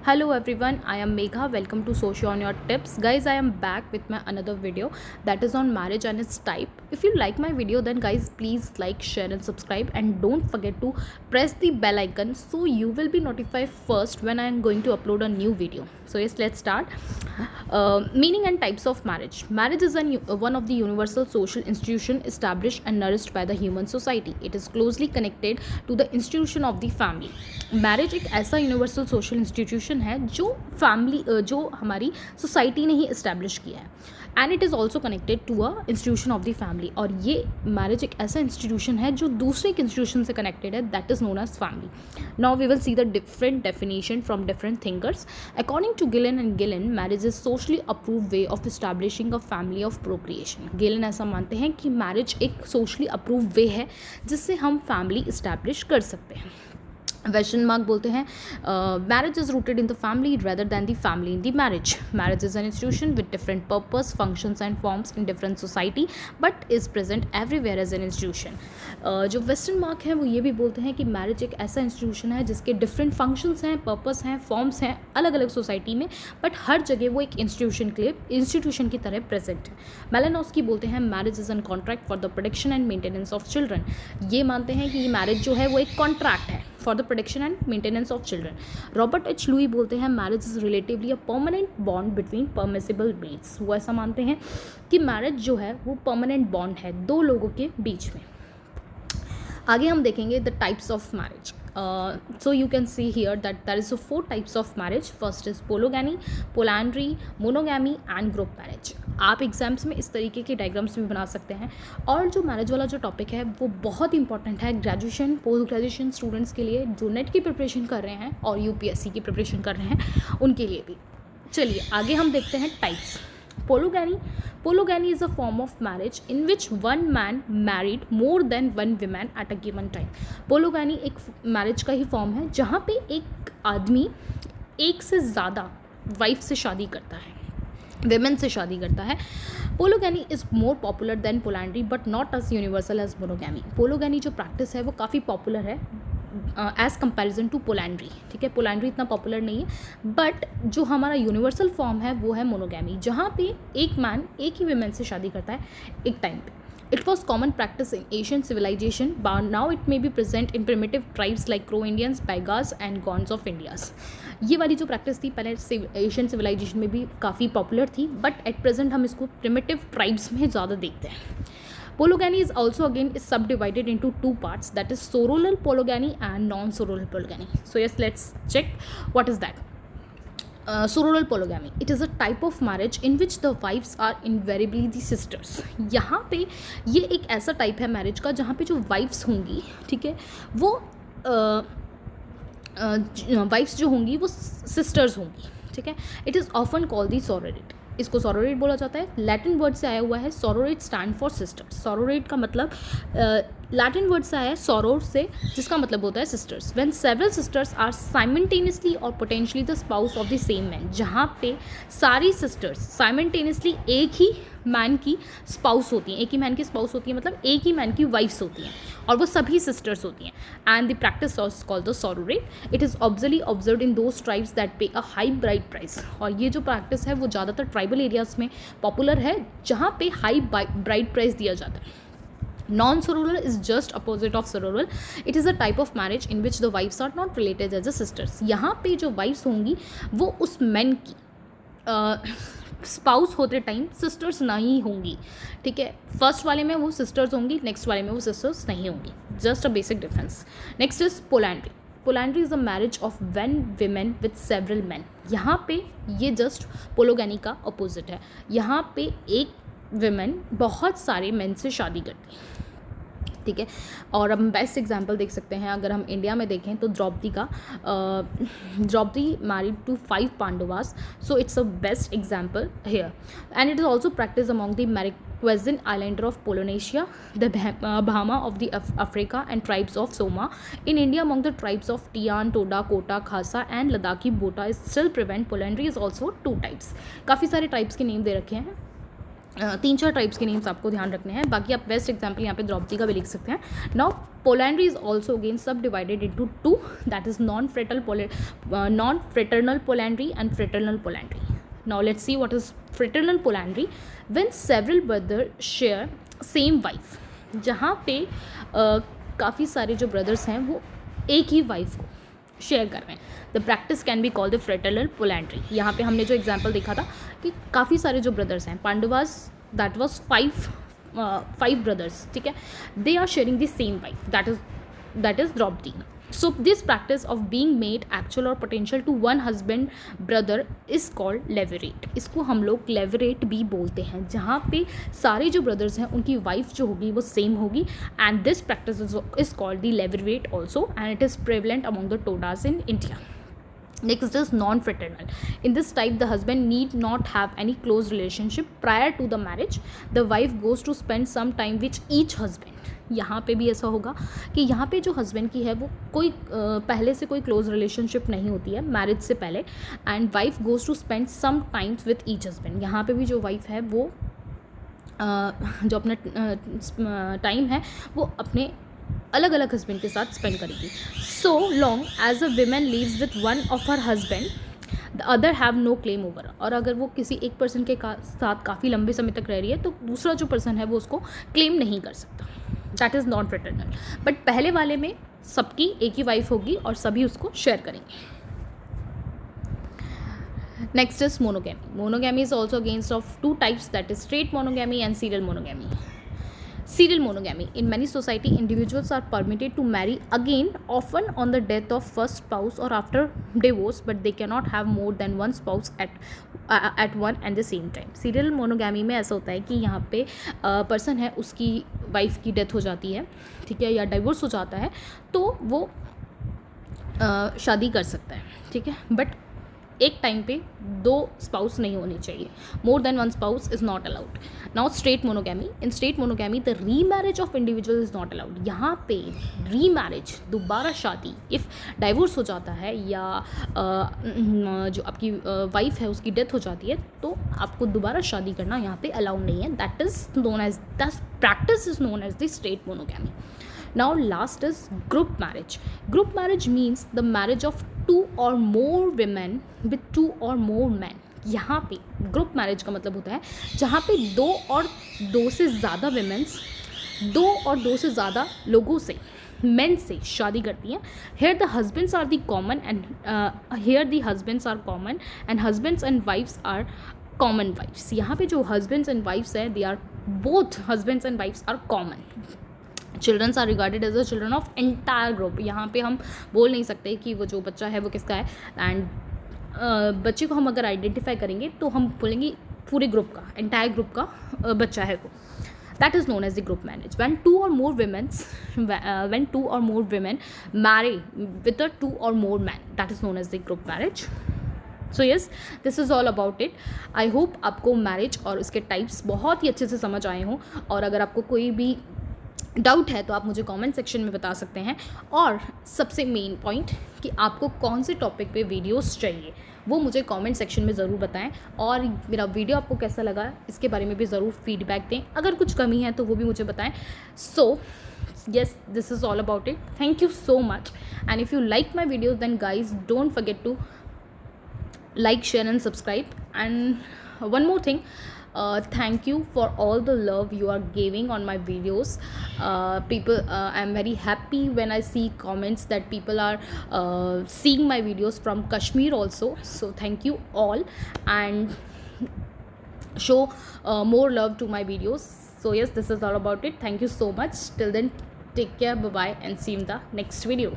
Hello everyone, I am Megha. Welcome to Socio on Your Tips. Guys, I am back with my another video that is on marriage and its type. If you like my video, then guys please like, share and subscribe, and don't forget to press the bell icon so you will be notified first when I am going to upload a new video. So yes, let's start. Meaning and types of marriage. Marriage is one of the universal social institution established and nourished by the human society. It is closely connected to the institution of the family. Marriage एक ऐसा universal social institution है जो हमारी society ने ही establish किया है, and it is also connected to a institution of the family. और ये मैरिज एक ऐसा इंस्टीट्यूशन है जो दूसरे एक इंस्टीट्यूशन से कनेक्टेड है, that is known as family. Now we will see the different definition from different thinkers. According to Gillin and Gillin, marriage is socially approve way of establishing a family of procreation. Gillin ऐसा मानते हैं कि marriage एक socially approve वे है जिससे हम family establish कर सकते हैं. वेस्टर्न मार्क बोलते हैं marriage is rooted in the family rather than the family in the marriage. Marriage is an institution with different purpose, functions and forms in different society but is present everywhere as an institution. जो Westermarck है वो ये भी बोलते हैं कि marriage एक ऐसा इंस्टीट्यूशन है जिसके डिफरेंट फंक्शंस हैं, पर्पस हैं, फॉर्म्स हैं अलग अलग सोसाइटी में, बट हर जगह वो एक इंस्टीट्यूशन की तरह प्रेजेंट है. मेलानोस्की बोलते हैं marriage is N contract for the protection and maintenance of children. ये मानते हैं कि मैरिज जो है वो एक कॉन्ट्रैक्ट है for the protection and maintenance of children. Robert H Lowie बोलते हैं marriage is relatively a permanent bond between permissible mates. वो ऐसा मानते हैं कि मैरिज जो है वो परमानेंट बॉन्ड है दो लोगों के बीच में. आगे हम देखेंगे the types of marriage. So you can see here that there is 4 types of marriage. First is polygamy, polyandry, monogamy and group marriage. आप एग्जाम्स में इस तरीके के डायग्राम्स भी बना सकते हैं. और जो मैरिज वाला जो टॉपिक है वो बहुत इंपॉर्टेंट है ग्रेजुएशन पोस्ट ग्रेजुएशन स्टूडेंट्स के लिए जो नेट की प्रिपरेशन कर रहे हैं और यूपीएससी की प्रिपरेशन कर रहे हैं उनके लिए भी. चलिए आगे हम देखते हैं types. Polygamy is a form of marriage in which one man married more than one woman at a given time. Polygamy एक मैरिज का ही फॉर्म है जहाँ पे एक आदमी एक से ज़्यादा वाइफ से शादी करता है, वेमेन से शादी करता है. Polygamy is more popular than polyandry but not as universal as monogamy. Polygamy जो प्रैक्टिस है वो काफ़ी पॉपुलर है एज कंपैरिजन टू पोलैंड्री. ठीक है, पोलैंड्री इतना पॉपुलर नहीं है, बट जो हमारा यूनिवर्सल फॉर्म है वो है मोनोगैमी जहाँ पे एक मैन एक ही वेमेन से शादी करता है एक टाइम पे. It was common practice in Asian civilization, but now it may be present in primitive tribes like Crow-Indians, Baigas and Gonds of Indias. ये वाली जो प्रैक्टिस थी पहले एशियन सिविलाइजेशन में भी काफ़ी पॉपुलर थी, बट एट प्रेजेंट हम इसको प्रिमिटिव ट्राइब्स में ज़्यादा देखते हैं. Polygamy is also again is subdivided into 2 parts, that is sororal polygamy and non-sororal polygamy. So yes, let's check what is that. Sororal polygamy, it is a type of marriage in which the wives are invariably the sisters. यहाँ पे ये एक ऐसा type है marriage का जहाँ पे जो वाइफ्स होंगी, ठीक है, वो वाइफ्स जो होंगी वो सिस्टर्स होंगी. ठीक है, it is often called the sororate. इसको सोरोरेट बोला जाता है. लैटिन वर्ड से आया हुआ है. Sororate stand for sisters. Sororate का मतलब लैटिन वर्ड से आया है सोरोर से, जिसका मतलब होता है sisters. When several sisters are simultaneously और potentially the spouse of the same man. जहाँ पे सारी सिस्टर्स साइमल्टेनियसली एक ही मैन की स्पाउस होती हैं, एक ही मैन की स्पाउस होती है मतलब एक ही मैन की वाइफ्स होती हैं और वो सभी सिस्टर्स होती हैं. And the practice is called the sororate. It is observed in those tribes that पे अ हाई ब्राइड प्राइस. और ये जो प्रैक्टिस है वो ज़्यादातर ट्राइबल एरियाज में पॉपुलर है जहाँ पे हाई ब्राइड प्राइस दिया जाता है. Non-sororal is just opposite of sororal. It is a type of marriage in which the wives are not related as the sisters. यहाँ पे जो wives होंगी वो उस men की स्पाउस होते टाइम सिस्टर्स नहीं होंगी. ठीक है, फर्स्ट वाले में वो सिस्टर्स होंगी, नेक्स्ट वाले में वो सिस्टर्स नहीं होंगी. Just a basic difference. Next is polyandry. Polyandry is a marriage of one women with several man. यहाँ पे ये जस्ट पोलोगैमी का अपोजिट है. यहाँ पे एक विमेन बहुत सारे मेन से शादी करती है. ठीक है, और हम बेस्ट एग्जांपल देख सकते हैं अगर हम इंडिया में देखें तो द्रौपदी का. Draupadi married to 5 Pandavas, so it's a best example here. And it is also practice among the Marquesan Islander of Polynesia, the Bahama of the Africa and tribes of Soma. In India, among the tribes of Tian, Toda, Kota, Khasa and Ladakhi Bota is still prevent. Polyandry is also 2 types. काफ़ी सारे tribes के name दे रखे हैं. 3-4 tribes के names आपको ध्यान रखने हैं. बाकी आप बेस्ट एग्जाम्पल यहाँ पे द्रौपदी का भी लिख सकते हैं. Now Polyandry is also again subdivided into two, that is non-fraternal polyandry and fraternal polyandry. Now let's see what is fraternal polyandry. When several brothers share same wife, जहाँ पे काफ़ी सारे जो ब्रदर्स हैं वो एक ही वाइफ को शेयर कर रहे हैं, the practice can be called the fraternal polyandry. यहाँ पे हमने जो एग्जाम्पल देखा था कि काफ़ी सारे जो ब्रदर्स हैं, Pandavas that was five brothers, ठीक है, they are sharing the same wife, that is Draupadi. So this practice of being made actual or potential to one husband brother is called levirate. इसको हम लोग levirate भी बोलते हैं, जहाँ पे सारे जो brothers हैं उनकी wife जो होगी वो same होगी, and this practice is called the levirate also, and it is prevalent among the Todas in India. Next is non-fraternal. In this type, the husband need not have any close relationship prior to the marriage. The wife goes to spend some time with each husband. यहाँ पे भी ऐसा होगा कि यहाँ पे जो husband की है वो कोई पहले से कोई क्लोज रिलेशनशिप नहीं होती है मैरिज से पहले, and wife goes to spend some times with each husband. यहाँ पे भी जो वाइफ है वो जो अपना टाइम है वो अपने अलग अलग हस्बैंड के साथ स्पेंड करेगी. So long as a women lives with one of her husband, the other have no claim over. और अगर वो किसी एक पर्सन के साथ काफ़ी लंबे समय तक रह रही है तो दूसरा जो पर्सन है वो उसको क्लेम नहीं कर सकता. That is non fraternal. But पहले वाले में सबकी एक ही वाइफ होगी और सभी उसको शेयर करेंगे. Next is monogamy. Monogamy is also against of two types, that is straight monogamy and serial monogamy. Serial monogamy. In many society, individuals are permitted to marry again, often on the death of first spouse or after divorce, but they cannot have more than one spouse at one and the same time. Serial monogamy में ऐसा होता है कि यहाँ पे person है उसकी wife की डेथ हो जाती है, ठीक है, या डाइवोर्स हो जाता है, तो वो शादी कर सकता है, ठीक है, बट एक टाइम पे दो स्पाउस नहीं होनी चाहिए. More than one spouse is not allowed. Now straight monogamy. In straight monogamy the remarriage of individual is not allowed. यहाँ पे रीमैरिज, दोबारा शादी, इफ़ डाइवोर्स हो जाता है या जो आपकी वाइफ है उसकी डेथ हो जाती है तो आपको दोबारा शादी करना यहाँ पे अलाउड नहीं है. That is known as the practice is known as the straight monogamy. Now last is group marriage. Group marriage means the marriage of two or more women with two or more men. यहाँ पे group marriage का मतलब होता है जहाँ पे दो से ज़्यादा विमेंस दो और दो से ज़्यादा लोगों से, मेन से शादी करती हैं. Here the husbands are the common and husbands and wives are common wives. यहाँ पे जो हस्बैंड्स एंड वाइफ्स है they are both husbands and wives are common. Childrens are regarded as a children of entire group. यहाँ पे हम बोल नहीं सकते कि वो जो बच्चा है वो किसका है, एंड बच्चे को हम अगर आइडेंटिफाई करेंगे तो हम बोलेंगे पूरे ग्रुप का, एंटायर ग्रुप का बच्चा है वो. That is known as the group marriage. when two or more women marry with a two or more men, that is known as the group marriage. So yes, this is all about it. I hope आपको marriage और उसके types बहुत ही अच्छे से समझ आए हों, और अगर आपको कोई भी डाउट है तो आप मुझे कमेंट सेक्शन में बता सकते हैं. और सबसे मेन पॉइंट कि आपको कौन से टॉपिक पे वीडियोस चाहिए वो मुझे कमेंट सेक्शन में ज़रूर बताएं, और मेरा वीडियो आपको कैसा लगा इसके बारे में भी ज़रूर फीडबैक दें. अगर कुछ कमी है तो वो भी मुझे बताएं. सो yes, this is all about it. Thank you so much, and if you like my videos then guys don't forget to like, share and subscribe. And one more thing, thank you for all the love you are giving on my videos. I'm very happy when I see comments that people are seeing my videos from Kashmir also, so thank you all, and show more love to my videos. So yes, this is all about it. Thank you so much. Till then, take care, bye bye, and see you in the next video.